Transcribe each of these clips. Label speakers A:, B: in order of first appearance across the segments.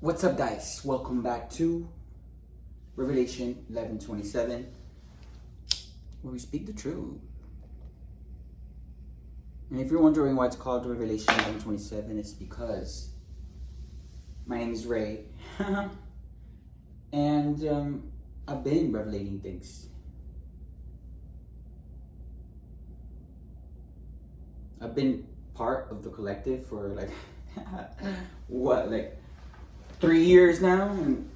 A: What's up, guys? Welcome back to Revelation 11:27, where we speak the truth. And if you're wondering why it's called Revelation 11:27, it's because my name is Ray, and I've been revelating things. I've been part of the collective for like 3 years now, and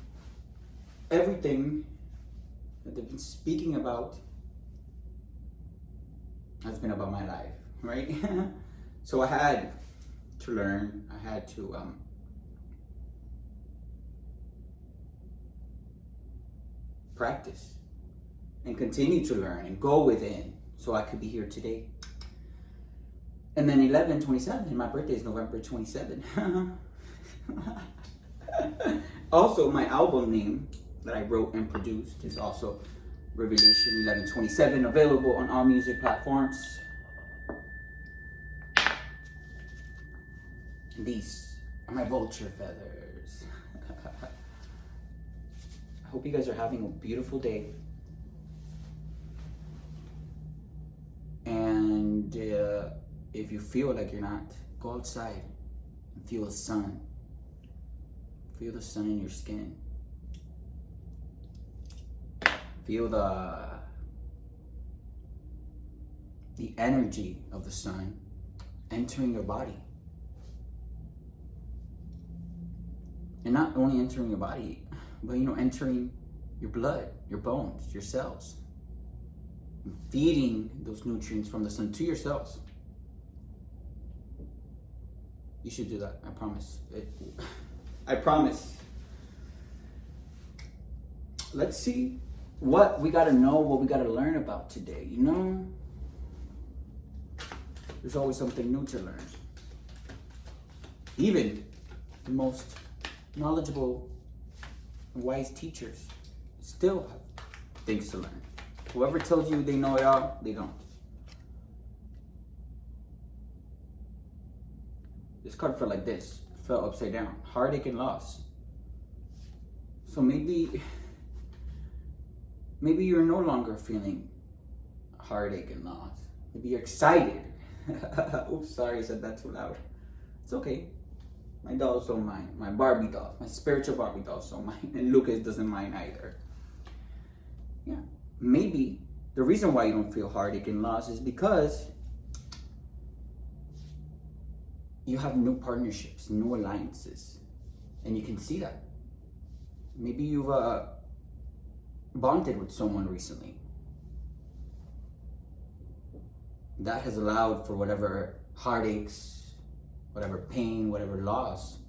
A: everything that they've been speaking about has been about my life, right? So I had to learn, I had to practice and continue to learn and go within so I could be here today. And then 11:27, my birthday is November 27. Also, my album name that I wrote and produced is also Revelation 11:27, available on all music platforms. And these are my vulture feathers. I hope you guys are having a beautiful day. And if you feel like you're not, go outside and feel the sun. Feel the sun in your skin. Feel the energy of the sun entering your body. And not only entering your body, but entering your blood, your bones, your cells. And feeding those nutrients from the sun to your cells. You should do that, I promise. I promise. Let's see what we gotta know, what we gotta learn about today, There's always something new to learn. Even the most knowledgeable and wise teachers still have things to learn. Whoever tells you they know it all, they don't. This card felt like this. Fell upside down. Heartache and loss. So maybe you're no longer feeling heartache and loss. Maybe you're excited. Oops, sorry, I said that too loud. It's okay. My dolls don't mind. My Barbie dolls, my spiritual Barbie dolls don't mind. And Lucas doesn't mind either. Yeah. Maybe the reason why you don't feel heartache and loss is because you have new partnerships, new alliances, and you can see that. Maybe you've bonded with someone recently. That has allowed for whatever heartaches, whatever pain, whatever loss.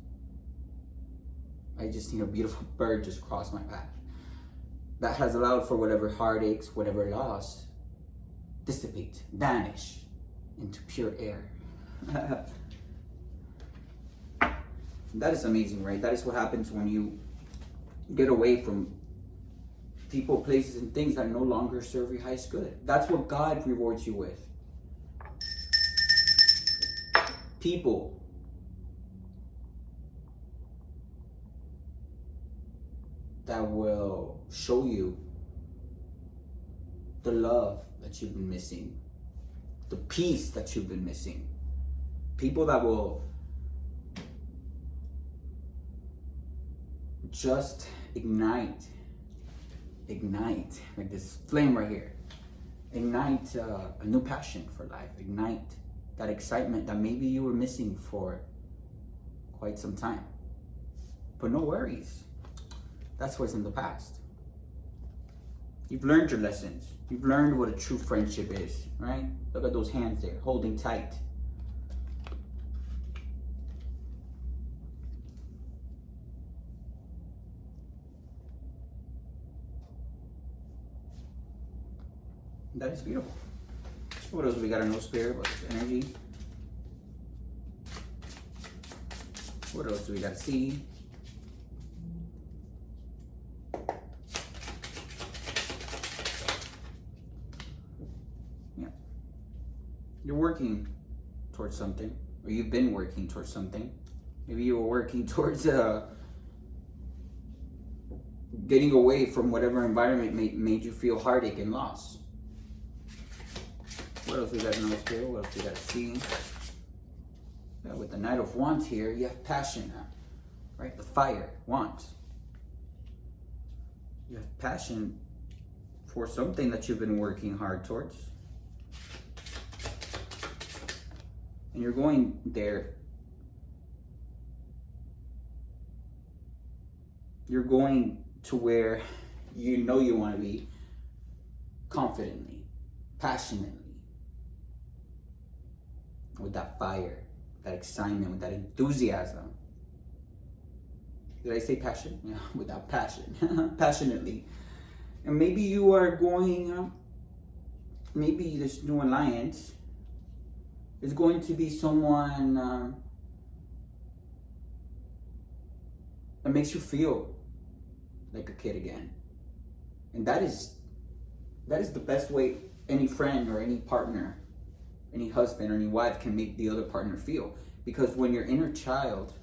A: I just seen a beautiful bird just cross my path. That has allowed for whatever heartaches, whatever loss, dissipate, vanish into pure air. That is amazing, right? That is what happens when you get away from people, places, and things that no longer serve your highest good. That's what God rewards you with. People. That will show you the love that you've been missing, the peace that you've been missing. People that will just ignite like this flame right here. Ignite a new passion for life. Ignite that excitement that maybe you were missing for quite some time. But no worries. That's what's in the past. You've learned your lessons. You've learned what a true friendship is, right? Look at those hands there, holding tight. That is beautiful. What else do we gotta know, Spirit? What is energy? What else do we gotta see? Yeah. You're working towards something, or you've been working towards something. Maybe you were working towards getting away from whatever environment made you feel heartache and loss. What else we got to notice here? What else we got to see? Yeah, with the Knight of Wands here, you have passion now, right? The fire, wands. You have passion for something that you've been working hard towards. And you're going there. You're going to where you know you want to be confidently, passionately, with that fire, that excitement, with that enthusiasm. Did I say passion? Yeah, with that passion, passionately. And maybe you are going, maybe this new alliance is going to be someone that makes you feel like a kid again. And that is the best way any friend or any partner, any husband or any wife can make the other partner feel. Because when your inner child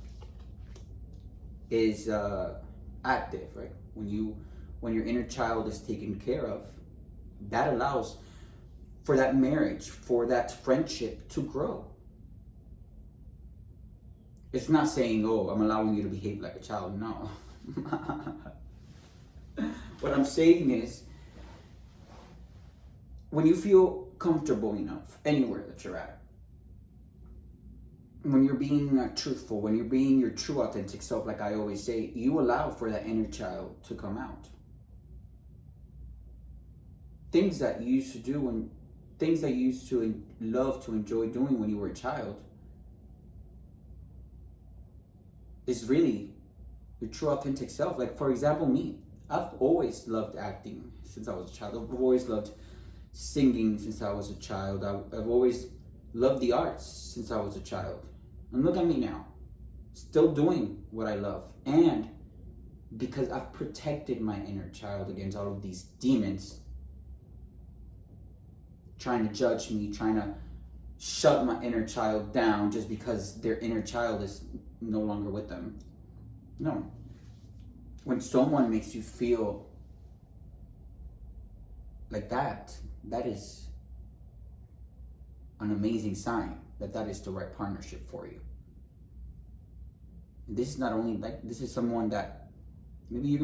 A: is active, right? When your inner child is taken care of, that allows for that marriage, for that friendship to grow. It's not saying, oh, I'm allowing you to behave like a child. No. What I'm saying is, when you feel comfortable enough anywhere that you're at, when you're being truthful, when you're being your true authentic self, like I always say, you allow for that inner child to come out. Things that you used to do and things that you used to love to enjoy doing when you were a child is really your true authentic self. Like, for example, me. I've always loved acting since I was a child. I've always loved singing since I was a child. I've always loved the arts since I was a child. And look at me now, still doing what I love. And because I've protected my inner child against all of these demons trying to judge me, trying to shut my inner child down just because their inner child is no longer with them. No. When someone makes you feel like that, that is an amazing sign that is the right partnership for you. And this is not only like, this is someone that maybe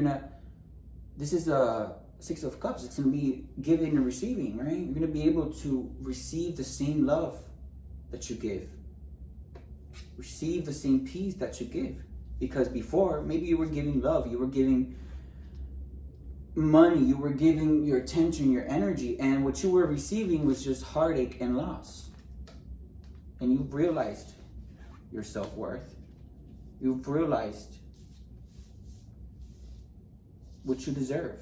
A: this is a Six of Cups. It's going to be giving and receiving, right? You're going to be able to receive the same love that you give. Receive the same peace that you give. Because before, maybe you were giving love, you were giving money, you were giving your attention, your energy, and what you were receiving was just heartache and loss. And you've realized your self-worth. You've realized what you deserve.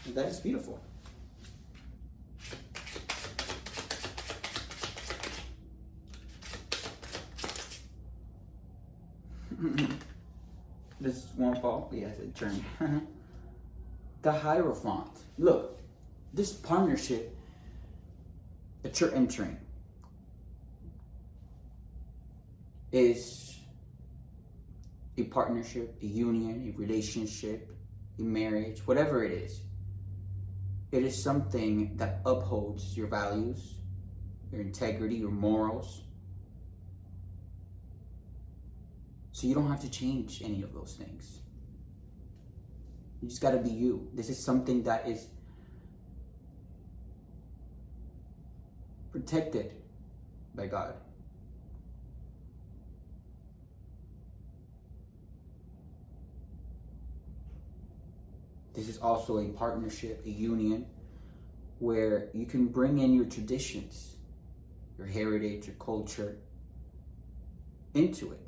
A: And that is beautiful. This one fall? Yes, it turned. The Hierophant. Look, this partnership that you're entering is a partnership, a union, a relationship, a marriage, whatever it is. It is something that upholds your values, your integrity, your morals. So you don't have to change any of those things. You just got to be you. This is something that is protected by God. This is also a partnership, a union, where you can bring in your traditions, your heritage, your culture into it.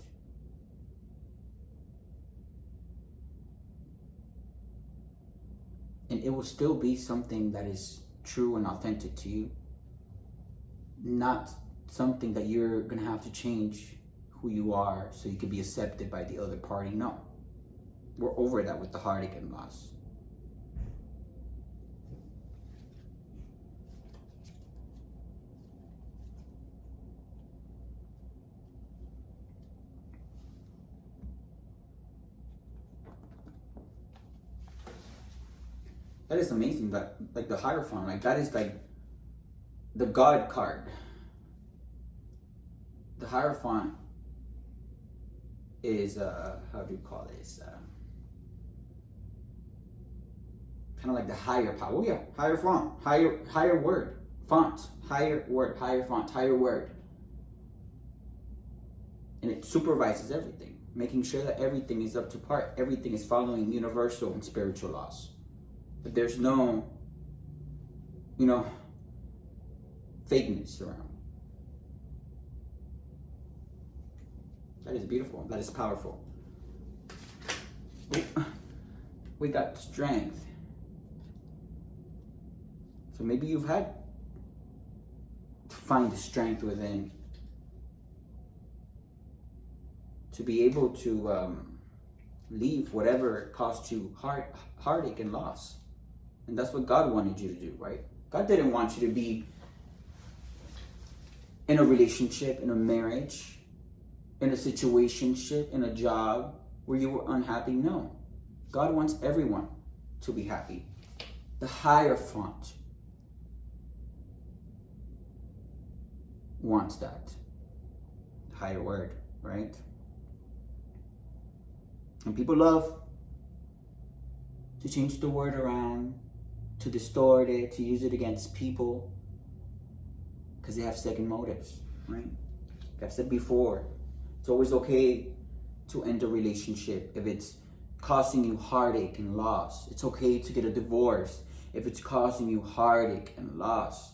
A: And it will still be something that is true and authentic to you. Not something that you're going to have to change who you are so you can be accepted by the other party. No. We're over that with the heartache and loss. That is amazing. That, like, the Hierophant, like, that is like the God card. The Hierophant is how do you call this? Kind of like the higher power. Oh yeah, higher font, higher word, font, higher word, higher font, higher word. And it supervises everything, making sure that everything is up to par. Everything is following universal and spiritual laws. But there's no, fakeness around. That is beautiful. That is powerful. We got strength. So maybe you've had to find the strength within to be able to leave whatever caused you heartache and loss. And that's what God wanted you to do, right? God didn't want you to be in a relationship, in a marriage, in a situationship, in a job where you were unhappy. No. God wants everyone to be happy. The Hierophant wants that. The higher word, right? And people love to change the word around, to distort it, to use it against people, because they have second motives, right? Like I've said before, it's always okay to end a relationship if it's causing you heartache and loss. It's okay to get a divorce if it's causing you heartache and loss.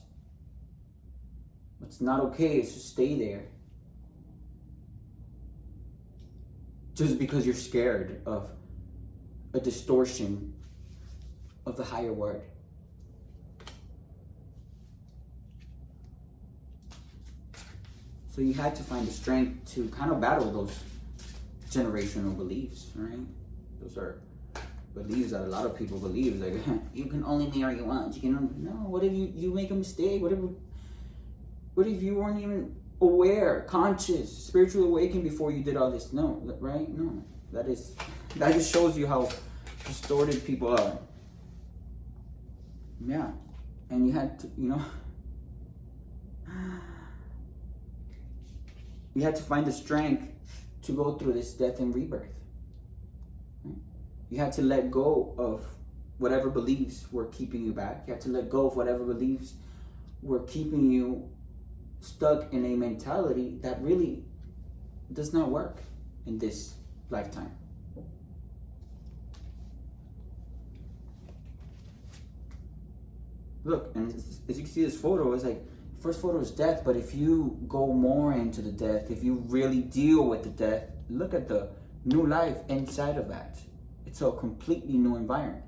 A: What's not okay is to stay there just because you're scared of a distortion of the higher word. So you had to find the strength to kind of battle those generational beliefs, right? Those are beliefs that a lot of people believe. Like, you can only marry once. You can only, no. What if you make a mistake? What if you weren't even aware, conscious, spiritually awakened before you did all this? No, right? No. That just shows you how distorted people are. Yeah. And you had to, you had to find the strength to go through this death and rebirth. Right? You had to let go of whatever beliefs were keeping you back. You had to let go of whatever beliefs were keeping you stuck in a mentality that really does not work in this lifetime. Look, and as you can see this photo, it's like, first photo is death, but if you go more into the death, if you really deal with the death, look at the new life inside of that. It's a completely new environment.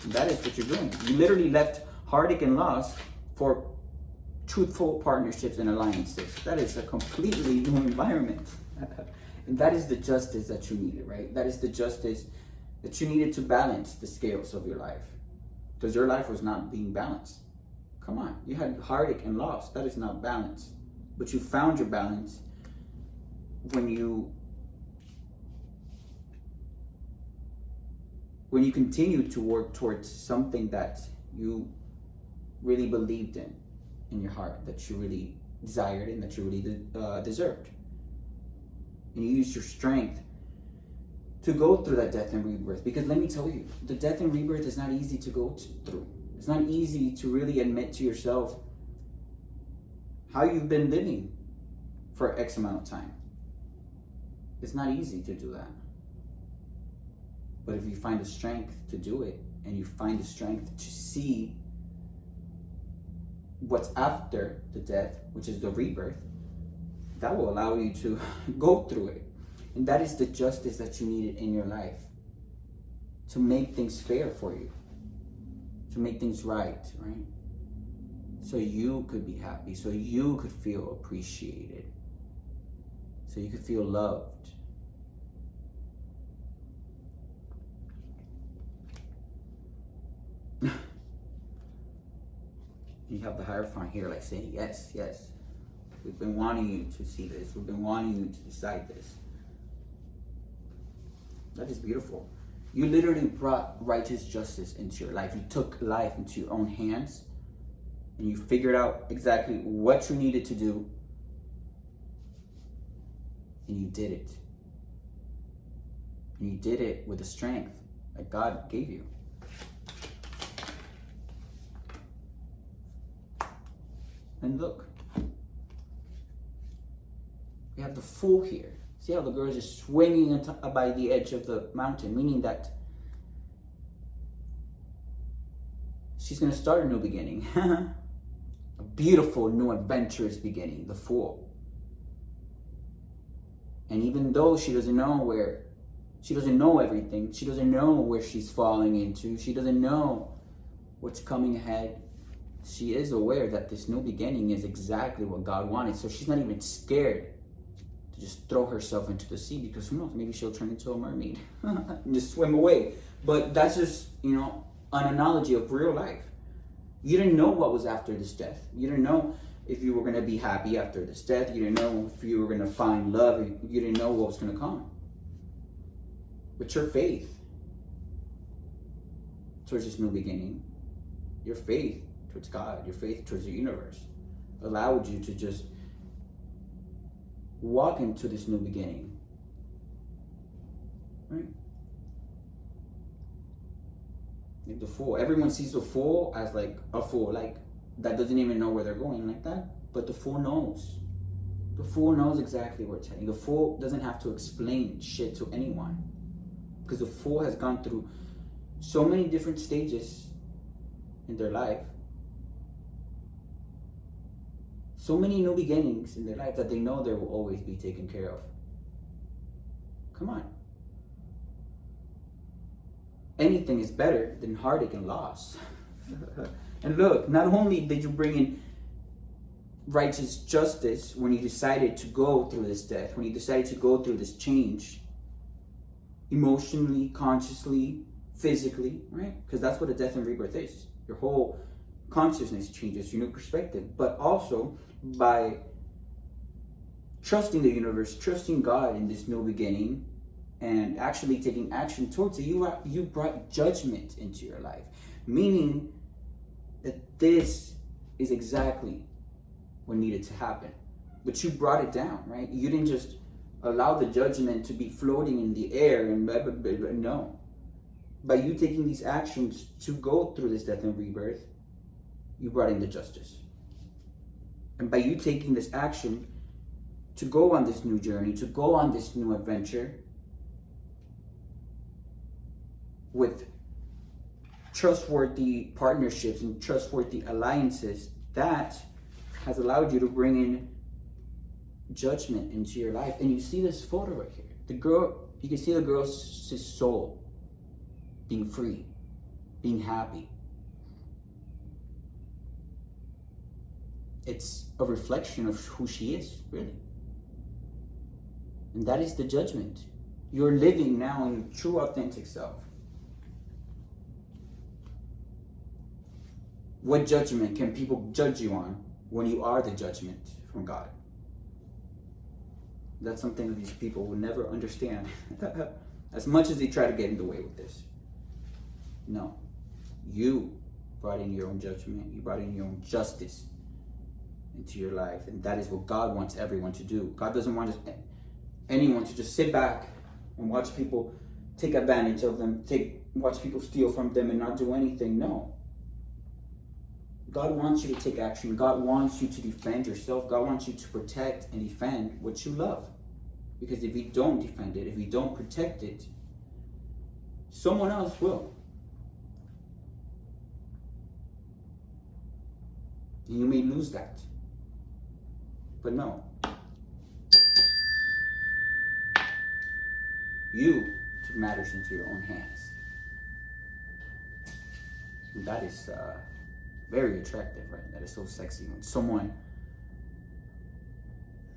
A: And that is what you're doing. You literally left heartache and loss for truthful partnerships and alliances. That is a completely new environment. And that is the justice that you needed, right? That is the justice that you needed to balance the scales of your life. Because your life was not being balanced. Come on, you had heartache and loss. That is not balance. But you found your balance when you continued to work towards something that you really believed in your heart, that you really desired and that you really deserved. And you used your strength to go through that death and rebirth. Because let me tell you, the death and rebirth is not easy to go through. It's not easy to really admit to yourself how you've been living for X amount of time. It's not easy to do that. But if you find the strength to do it, and you find the strength to see what's after the death, which is the rebirth, that will allow you to go through it. And that is the justice that you needed in your life, to make things fair for you, to make things right? So you could be happy, so you could feel appreciated, so you could feel loved. You have the Hierophant here, like saying, yes, yes. We've been wanting you to see this. We've been wanting you to decide this. That is beautiful. You literally brought righteous justice into your life. You took life into your own hands and you figured out exactly what you needed to do, and you did it. And you did it with the strength that God gave you. And look, we have the Fool here. See how the girl is just swinging by the edge of the mountain, meaning that she's going to start a new beginning. A beautiful, new, adventurous beginning, the Fool. And even though she doesn't know everything, she doesn't know where she's falling into, she doesn't know what's coming ahead, she is aware that this new beginning is exactly what God wanted. So she's not even scared to just throw herself into the sea, because who knows, maybe she'll turn into a mermaid and just swim away. But that's just, an analogy of real life. You didn't know what was after this death. You didn't know if you were going to be happy after this death. You didn't know if you were going to find love. You didn't know what was going to come. But your faith towards this new beginning, your faith towards God, your faith towards the universe, allowed you to just walk into this new beginning. Right? Like the Fool. Everyone sees the Fool as like a fool, like that doesn't even know where they're going, like that. But the Fool knows. The Fool knows exactly where it's heading. The Fool doesn't have to explain shit to anyone, because the Fool has gone through so many different stages in their life, so many new beginnings in their life, that they know they will always be taken care of. Come on. Anything is better than heartache and loss. And look, not only did you bring in righteous justice when you decided to go through this death, when you decided to go through this change, emotionally, consciously, physically, right? Because that's what a death and rebirth is. Your whole consciousness changes, your new perspective. But also by trusting the universe, trusting God in this new beginning, and actually taking action towards it, you brought judgment into your life. Meaning that this is exactly what needed to happen. But you brought it down, right? You didn't just allow the judgment to be floating in the air and blah, blah, blah, blah. No. By you taking these actions to go through this death and rebirth, you brought in the justice. And by you taking this action to go on this new journey, to go on this new adventure with trustworthy partnerships and trustworthy alliances, that has allowed you to bring in judgment into your life. And you see this photo right here. The girl, you can see the girl's soul being free, being happy. It's a reflection of who she is, really. And that is the judgment. You're living now in true, authentic self. What judgment can people judge you on when you are the judgment from God? That's something that these people will never understand. As much as they try to get in the way with this. No. You brought in your own judgment. You brought in your own justice into your life. And that is what God wants everyone to do. God doesn't want anyone to just sit back and watch people take advantage of them, watch people steal from them and not do anything. No. God wants you to take action. God wants you to defend yourself. God wants you to protect and defend what you love. Because if you don't defend it, if you don't protect it, someone else will. And you may lose that. But no. You took matters into your own hands. And that is very attractive, right? That is so sexy when someone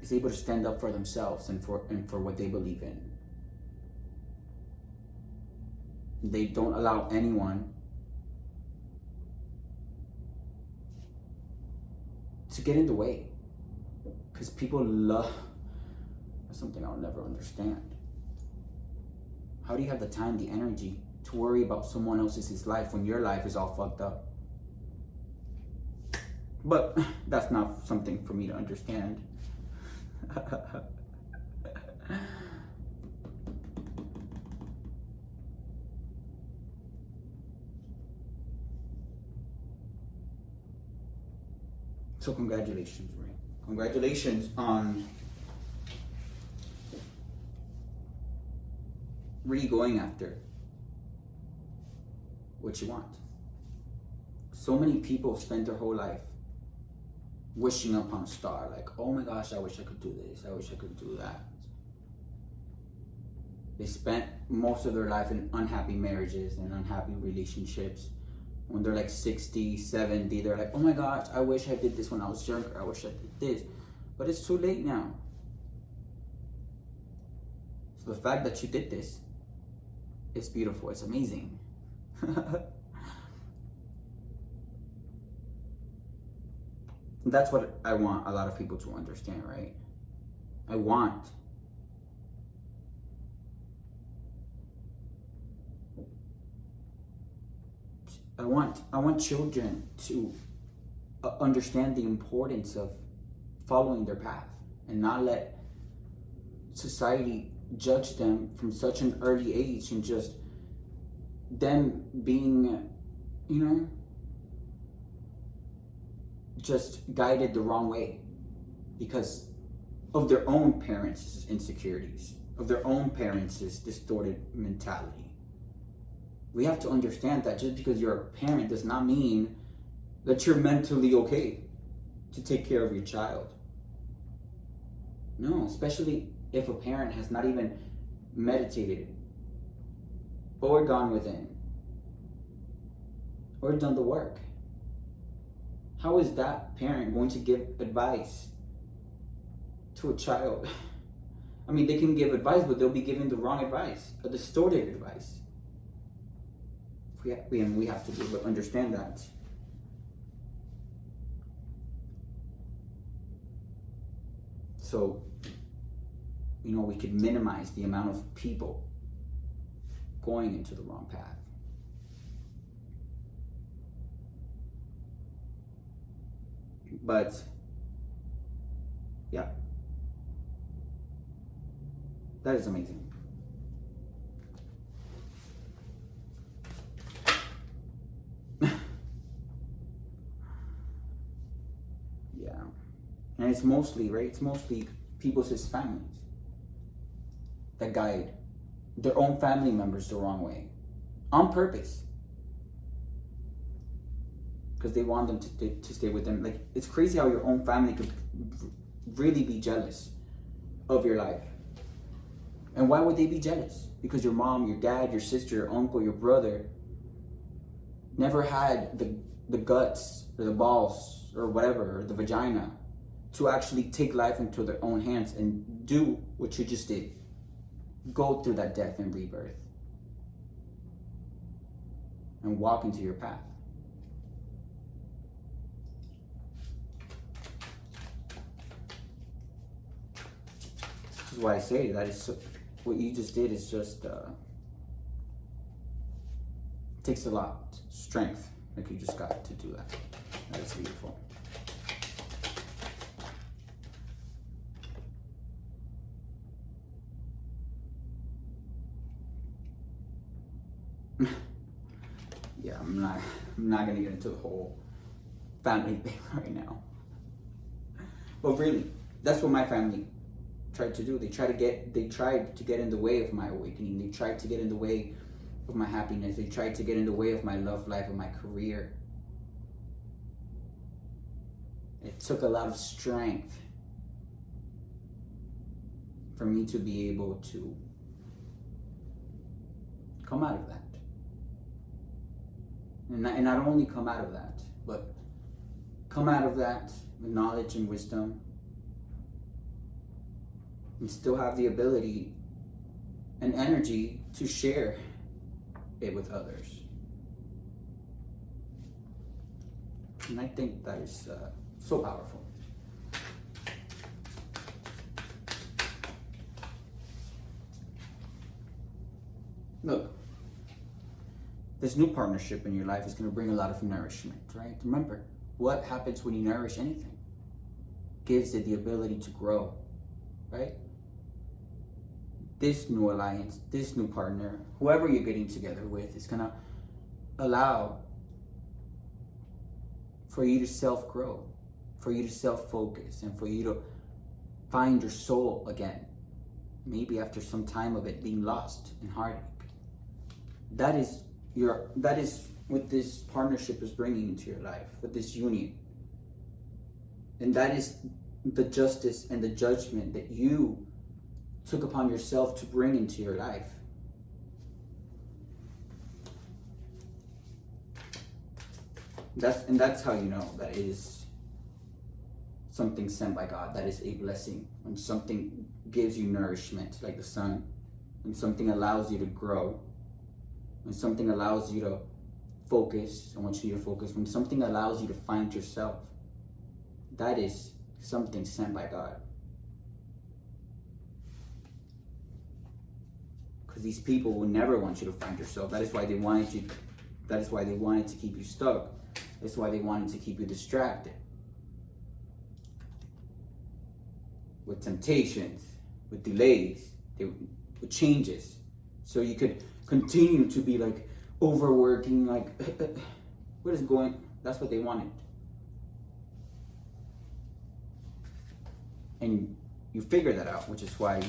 A: is able to stand up for themselves and for what they believe in. They don't allow anyone to get in the way. Because people love, that's something I'll never understand. How do you have the time, the energy to worry about someone else's life when your life is all fucked up? But that's not something for me to understand. So congratulations, Ray. Congratulations on really going after what you want. So many people spend their whole life wishing upon a star, like, oh my gosh, I wish I could do this, I wish I could do that. They spent most of their life in unhappy marriages and unhappy relationships. When they're like 60, 70, they're like, oh my gosh, I wish I did this when I was younger, I wish I did this. But it's too late now. So the fact that you did this, it's beautiful, it's amazing. That's what I want a lot of people to understand, right? I want children to understand the importance of following their path and not let society judge them from such an early age, and just them being, just guided the wrong way because of their own parents' insecurities, of their own parents' distorted mentality. We have to understand that just because you're a parent does not mean that you're mentally okay to take care of your child. No, especially if a parent has not even meditated or gone within or done the work. How is that parent going to give advice to a child? I mean, they can give advice, but they'll be giving the wrong advice, a distorted advice. We have to be able to understand that. So, we could minimize the amount of people going into the wrong path. But, yeah, that is amazing. Yeah, and it's mostly, right? It's mostly people's families that guide their own family members the wrong way on purpose. Because they want them to stay with them. Like, it's crazy how your own family could really be jealous of your life. And why would they be jealous? Because your mom, your dad, your sister, your uncle, your brother never had the guts or the balls or whatever, or the vagina, to actually take life into their own hands and do what you just did. Go through that death and rebirth. And walk into your path. This is why I say that is what you just did is just takes a lot strength, like you just got to do that. That is beautiful. Yeah, I'm not gonna get into the whole family thing right now. But really, that's what my family tried to do. They tried to get in the way of my awakening. They tried to get in the way of my happiness. They tried to get in the way of my love life and my career. It took a lot of strength for me to be able to come out of that. And not only come out of that, but come out of that with knowledge and wisdom, and still have the ability and energy to share it with others. And I think that is so powerful. Look, this new partnership in your life is going to bring a lot of nourishment, right? Remember, what happens when you nourish anything? Gives it the ability to grow, right? This new alliance, this new partner, whoever you're getting together with, is going to allow for you to self-grow, for you to self-focus, and for you to find your soul again. Maybe after some time of it being lost in heartache. That is what this partnership is bringing into your life, with this union. And that is the justice and the judgment that you took upon yourself to bring into your life. That's how you know that it is something sent by God, that is a blessing. When something gives you nourishment like the sun, when something allows you to grow, when something allows you to focus, I want you to focus, when something allows you to find yourself, that is something sent by God. Because these people will never want you to find yourself. That is why they wanted you, that is why they wanted to keep you stuck. That's why they wanted to keep you distracted. With temptations, with delays, with changes. So you could continue to be like overworking, like, what is going, that's what they wanted. And you figure that out, which is why,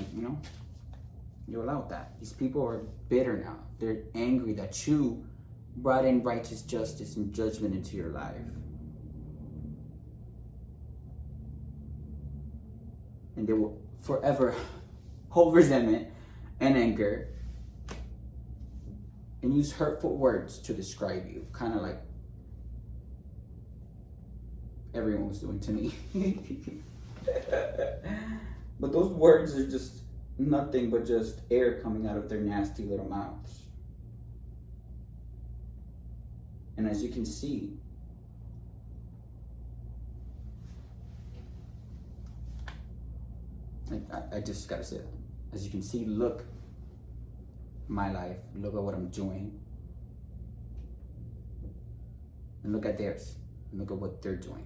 A: you allow that. These people are bitter now. They're angry that you brought in righteous justice and judgment into your life. And they will forever hold resentment and anger and use hurtful words to describe you, kind of like everyone was doing to me. But those words are just nothing but just air coming out of their nasty little mouths. And as you can see, I just gotta say that. As you can see, look my life, look at what I'm doing, and look at theirs, and look at what they're doing.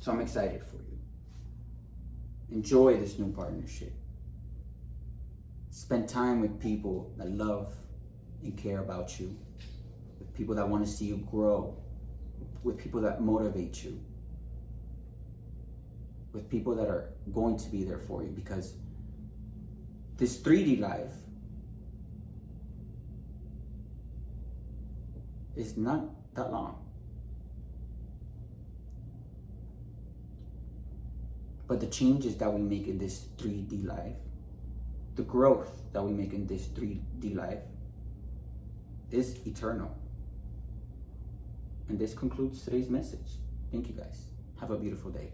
A: So I'm excited for you. Enjoy this new partnership. Spend time with people that love and care about you, with people that want to see you grow, with people that motivate you, with people that are going to be there for you, because this 3D life is not that long. But the changes that we make in this 3D life, the growth that we make in this 3D life is eternal. And this concludes today's message. Thank you guys. Have a beautiful day.